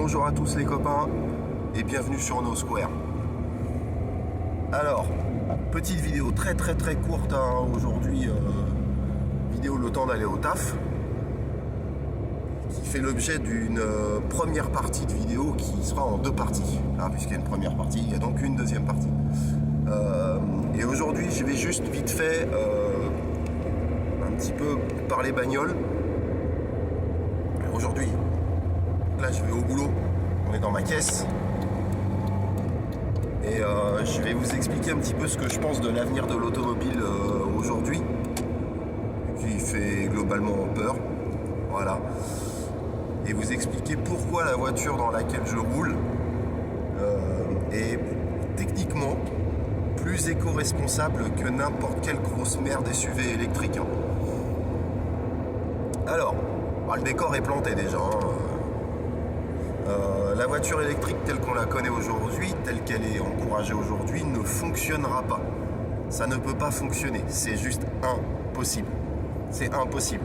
Bonjour à tous les copains et bienvenue sur No Square. Alors, petite vidéo très courte aujourd'hui, vidéo le temps d'aller au taf, qui fait l'objet d'une première partie de vidéo qui sera en deux parties. Puisqu'il y a une première partie, il y a donc une deuxième partie. Et aujourd'hui, je vais juste vite fait un petit peu parler bagnole. Aujourd'hui, là je vais au boulot, on est dans ma caisse et je vais vous expliquer un petit peu ce que je pense de l'avenir de l'automobile aujourd'hui, qui fait globalement peur, voilà, et vous expliquer pourquoi la voiture dans laquelle je roule est techniquement plus éco-responsable que n'importe quelle grosse merde SUV électrique. Alors, le décor est planté déjà. La voiture électrique telle qu'on la connaît aujourd'hui, telle qu'elle est encouragée aujourd'hui, ne fonctionnera pas. Ça ne peut pas fonctionner. C'est juste impossible. C'est impossible.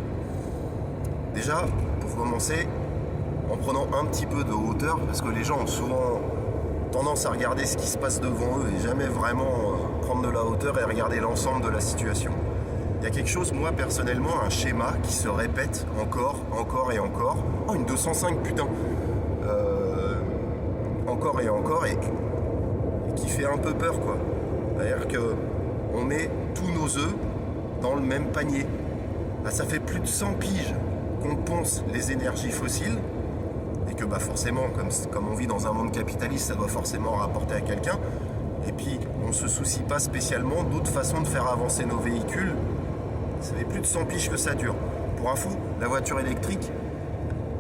Déjà, pour commencer, en prenant un petit peu de hauteur, parce que les gens ont souvent tendance à regarder ce qui se passe devant eux et jamais vraiment prendre de la hauteur et regarder l'ensemble de la situation. Il y a quelque chose, moi personnellement, un schéma qui se répète encore et encore. Oh, une 205, putain. Encore et encore, et qui fait un peu peur, quoi. C'est-à-dire que on met tous nos œufs dans le même panier. Ça fait plus de 100 piges qu'on ponce les énergies fossiles, et que forcément, comme on vit dans un monde capitaliste, ça doit forcément rapporter à quelqu'un. Et puis, on se soucie pas spécialement d'autres façons de faire avancer nos véhicules. Ça fait plus de 100 piges que ça dure. Pour info, la voiture électrique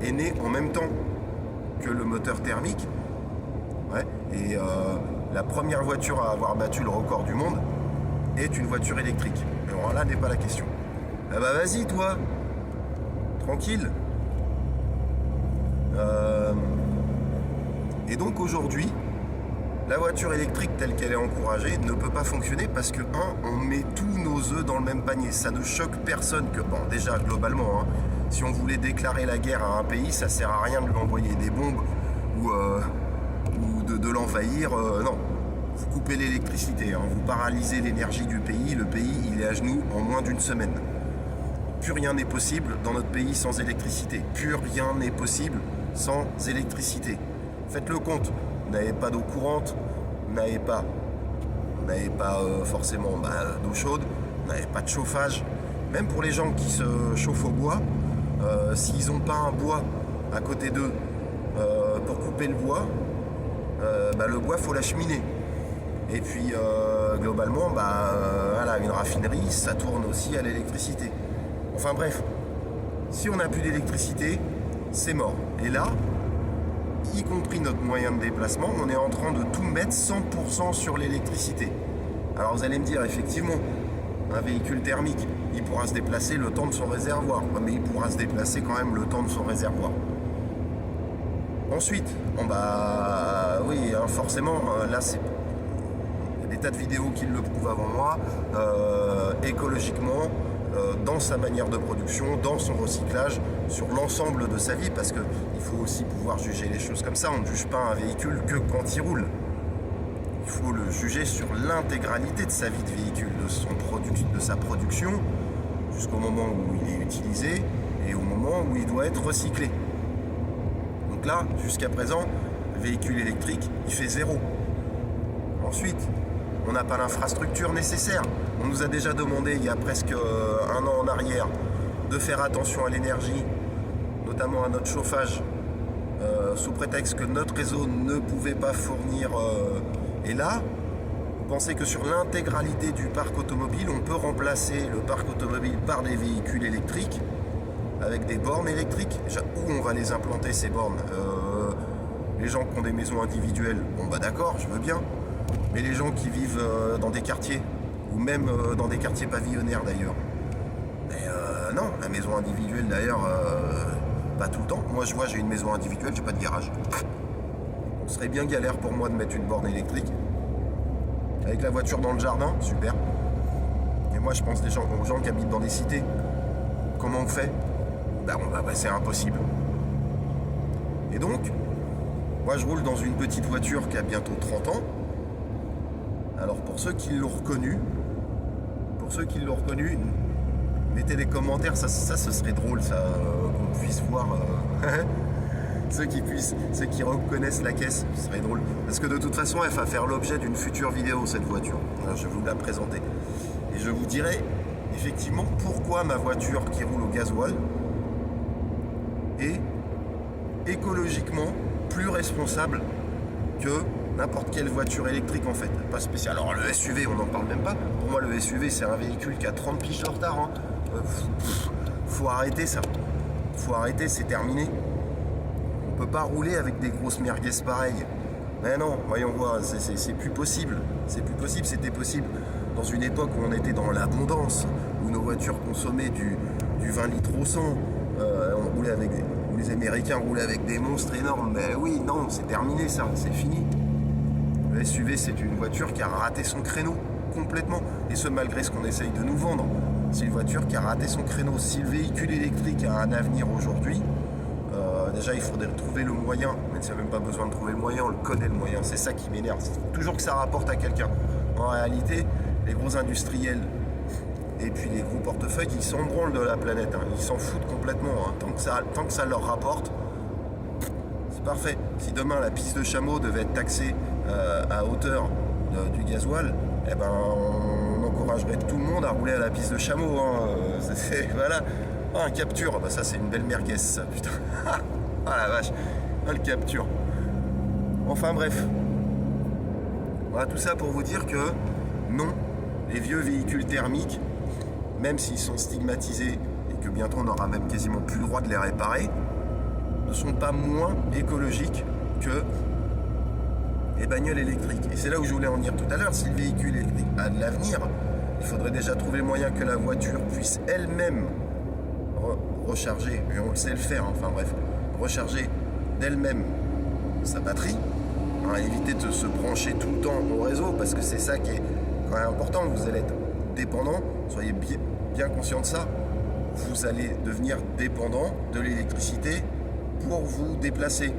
est née en même temps que le moteur thermique. Ouais. Et la première voiture à avoir battu le record du monde est une voiture électrique. Alors là n'est pas la question. Vas-y toi, tranquille. Et donc aujourd'hui, la voiture électrique telle qu'elle est encouragée ne peut pas fonctionner parce que, on met tous nos œufs dans le même panier. Ça ne choque personne que, déjà globalement, si on voulait déclarer la guerre à un pays, ça sert à rien de lui envoyer des bombes ou de l'envahir. Non, vous coupez l'électricité, vous paralysez l'énergie du pays, le pays il est à genoux en moins d'une semaine. Plus rien n'est possible dans notre pays sans électricité. Plus rien n'est possible sans électricité. Faites le compte. Vous n'avez pas d'eau courante, vous n'avez pas forcément d'eau chaude, vous n'avez pas de chauffage. Même pour les gens qui se chauffent au bois, s'ils n'ont pas un bois à côté d'eux pour couper le bois, le bois faut l'acheminer. Et puis globalement, une raffinerie, ça tourne aussi à l'électricité. Enfin bref, si on n'a plus d'électricité, c'est mort. Et là, y compris notre moyen de déplacement, on est en train de tout mettre 100% sur l'électricité. Alors vous allez me dire, effectivement, un véhicule thermique, il pourra se déplacer le temps de son réservoir, mais il pourra se déplacer quand même le temps de son réservoir. Ensuite, oui, forcément, là c'est... Il y a des tas de vidéos qui le prouvent avant moi, écologiquement, dans sa manière de production, dans son recyclage, sur l'ensemble de sa vie, parce qu'il faut aussi pouvoir juger les choses comme ça. On ne juge pas un véhicule que quand il roule. Il faut le juger sur l'intégralité de sa vie de véhicule, de sa production, jusqu'au moment où il est utilisé et au moment où il doit être recyclé. Donc là, jusqu'à présent, le véhicule électrique, il fait zéro. Ensuite, on n'a pas l'infrastructure nécessaire. On nous a déjà demandé, il y a presque un an en arrière, de faire attention à l'énergie, notamment à notre chauffage, sous prétexte que notre réseau ne pouvait pas fournir. Et là, vous pensez que sur l'intégralité du parc automobile, on peut remplacer le parc automobile par des véhicules électriques, avec des bornes électriques. Déjà, où on va les implanter, ces bornes? Les gens qui ont des maisons individuelles, d'accord, je veux bien. Mais les gens qui vivent dans des quartiers, ou même dans des quartiers pavillonnaires d'ailleurs, non, la maison individuelle d'ailleurs, pas tout le temps. Moi je vois, j'ai une maison individuelle, j'ai pas de garage. Ce serait bien galère pour moi de mettre une borne électrique. Avec la voiture dans le jardin, super. Et moi je pense aux gens qui habitent dans des cités. Comment on fait? C'est impossible. Et donc, Moi, je roule dans une petite voiture qui a bientôt 30 ans. Alors, pour ceux qui l'ont reconnu, mettez des commentaires, ça ce serait drôle, ça, qu'on puisse voir ceux qui reconnaissent la caisse, ce serait drôle. Parce que de toute façon, elle va faire l'objet d'une future vidéo, cette voiture. Alors, je vais vous la présenter. Et je vous dirai effectivement pourquoi ma voiture qui roule au gasoil est écologiquement plus responsable que n'importe quelle voiture électrique en fait, pas spécial. Alors le SUV, on n'en parle même pas. Pour moi, le SUV, c'est un véhicule qui a 30 piges de retard. Hein. Faut arrêter ça. Faut arrêter, c'est terminé. On peut pas rouler avec des grosses merguez pareilles. Mais non, voyons voir, c'est plus possible. C'est plus possible, c'était possible dans une époque où on était dans l'abondance, où nos voitures consommaient du 20 litres au 100. On roulait avec où les Américains roulaient avec des monstres énormes. Mais oui, non, c'est terminé ça, c'est fini. Le SUV, c'est une voiture qui a raté son créneau complètement. Et ce, malgré ce qu'on essaye de nous vendre. C'est une voiture qui a raté son créneau. Si le véhicule électrique a un avenir aujourd'hui, déjà, il faudrait trouver le moyen. Mais il n'y a même pas besoin de trouver le moyen, on le connaît le moyen. C'est ça qui m'énerve. C'est toujours que ça rapporte à quelqu'un. En réalité, les gros industriels et puis les gros portefeuilles, ils s'en branlent de la planète. Hein. Ils s'en foutent complètement. Hein. Tant que ça leur rapporte, c'est parfait. Si demain la piste de chameau devait être taxée à hauteur du gasoil, eh ben, on encouragerait tout le monde à rouler à la piste de chameau. Hein. Voilà. Ah, un capture, bah ça c'est une belle merguez ça, putain. Ah la vache, ah, le capture. Enfin bref. Voilà, tout ça pour vous dire que non, les vieux véhicules thermiques, même s'ils sont stigmatisés et que bientôt on n'aura même quasiment plus le droit de les réparer, ne sont pas moins écologiques que les bagnoles électriques. Et c'est là où je voulais en venir tout à l'heure. Si le véhicule électrique a de l'avenir, il faudrait déjà trouver le moyen que la voiture puisse elle-même recharger, et on le sait le faire, hein, enfin bref, recharger d'elle-même sa batterie, hein, éviter de se brancher tout le temps au réseau, parce que c'est ça qui est quand même important. Vous allez être dépendant, soyez bien conscient de ça, vous allez devenir dépendant de l'électricité pour vous déplacer.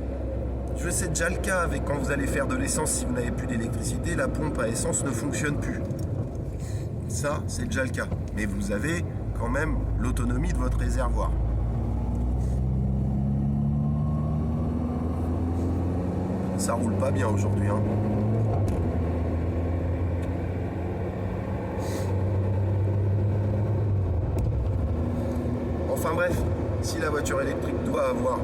Je sais déjà le cas avec quand vous allez faire de l'essence, si vous n'avez plus d'électricité, la pompe à essence ne fonctionne plus. Ça, c'est déjà le cas. Mais vous avez quand même l'autonomie de votre réservoir. Ça roule pas bien aujourd'hui, hein. Enfin bref, si la voiture électrique doit avoir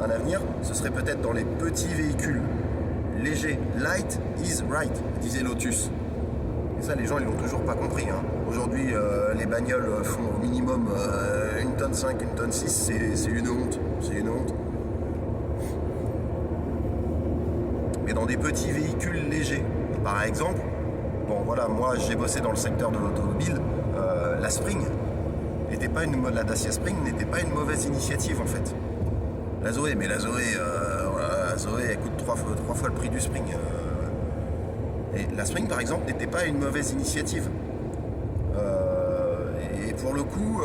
un avenir, ce serait peut-être dans les petits véhicules légers. Light is right, disait Lotus. Et ça, les gens, ils l'ont toujours pas compris. Hein. Aujourd'hui, les bagnoles font au minimum 1,5 tonne, 1,6 tonne, c'est une honte. C'est une honte. Mais dans des petits véhicules légers, par exemple, bon voilà, moi j'ai bossé dans le secteur de l'automobile, la Spring n'était pas la Dacia Spring n'était pas une mauvaise initiative en fait. La Zoé, mais la Zoé, voilà, la Zoé elle coûte 3 fois le prix du Spring. Et la Spring, par exemple, n'était pas une mauvaise initiative. Et pour le coup,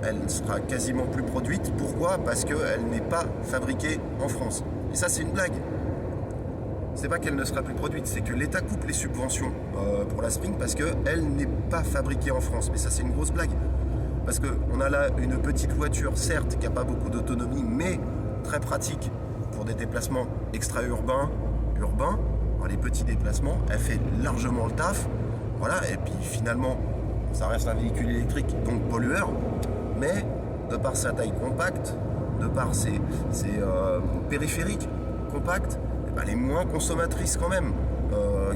elle sera quasiment plus produite. Pourquoi ? Parce qu'elle n'est pas fabriquée en France. Et ça, c'est une blague. C'est pas qu'elle ne sera plus produite, c'est que l'État coupe les subventions pour la Spring parce qu'elle n'est pas fabriquée en France. Mais ça, c'est une grosse blague. Parce qu'on a là une petite voiture, certes, qui n'a pas beaucoup d'autonomie, mais très pratique pour des déplacements extra-urbains, urbains. Les petits déplacements, elle fait largement le taf, voilà, et puis finalement, ça reste un véhicule électrique, donc pollueur, mais de par sa taille compacte, de par ses périphériques compacts, elle est moins consommatrice quand même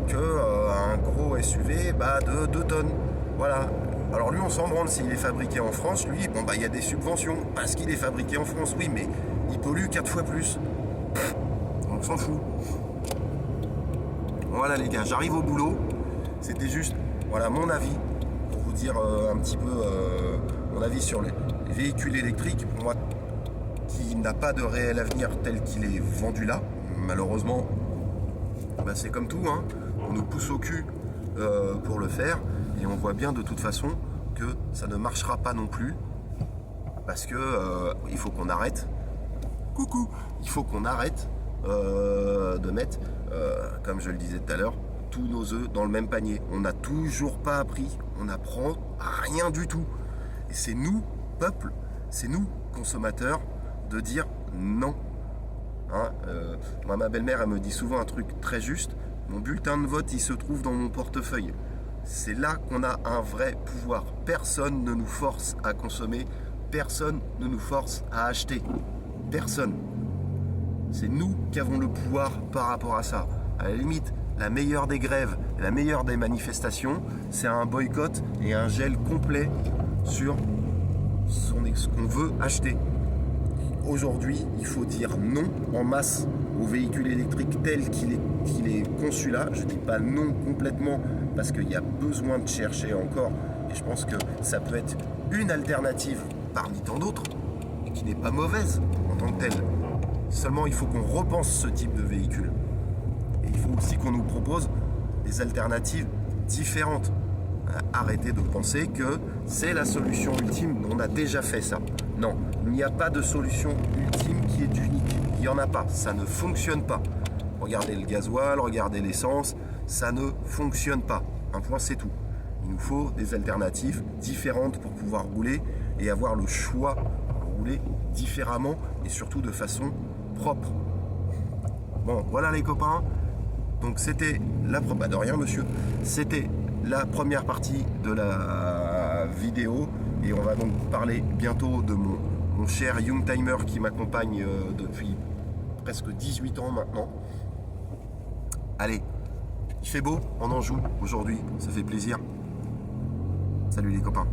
qu'un gros SUV de 2 tonnes, voilà. Alors lui, on s'en branle s'il est fabriqué en France, lui, bon il y a des subventions, parce qu'il est fabriqué en France, oui, mais il pollue 4 fois plus, on s'en fout. Voilà les gars, j'arrive au boulot. C'était juste, voilà, mon avis pour vous dire un petit peu mon avis sur les véhicules électriques. Pour moi, qui n'a pas de réel avenir tel qu'il est vendu là. Malheureusement, c'est comme tout, hein. On nous pousse au cul pour le faire et on voit bien de toute façon que ça ne marchera pas non plus parce que il faut qu'on arrête coucou. Il faut qu'on arrête de mettre, comme je le disais tout à l'heure, tous nos œufs dans le même panier. On n'a toujours pas appris, on n'apprend rien du tout. Et c'est nous, peuple, c'est nous, consommateurs, de dire non. Hein, moi, ma belle-mère, elle me dit souvent un truc très juste. Mon bulletin de vote, il se trouve dans mon portefeuille. C'est là qu'on a un vrai pouvoir. Personne ne nous force à consommer. Personne ne nous force à acheter. Personne. C'est nous qui avons le pouvoir par rapport à ça. À la limite, la meilleure des grèves, la meilleure des manifestations, c'est un boycott et un gel complet sur ce qu'on veut acheter. Aujourd'hui, il faut dire non en masse au véhicule électrique tel qu'il est conçu là. Je ne dis pas non complètement parce qu'il y a besoin de chercher encore. Et je pense que ça peut être une alternative parmi tant d'autres et qui n'est pas mauvaise en tant que telle. Seulement, il faut qu'on repense ce type de véhicule. Et il faut aussi qu'on nous propose des alternatives différentes. Arrêtez de penser que c'est la solution ultime. On a déjà fait ça. Non, il n'y a pas de solution ultime qui est unique. Il n'y en a pas. Ça ne fonctionne pas. Regardez le gasoil, regardez l'essence. Ça ne fonctionne pas. Un point, c'est tout. Il nous faut des alternatives différentes pour pouvoir rouler et avoir le choix de rouler différemment et surtout de façon propre. Bon, voilà les copains. Donc c'était de rien, monsieur. C'était la première partie de la vidéo et on va donc parler bientôt de mon cher Youngtimer qui m'accompagne depuis presque 18 ans maintenant. Allez, il fait beau en Anjou aujourd'hui, ça fait plaisir. Salut les copains.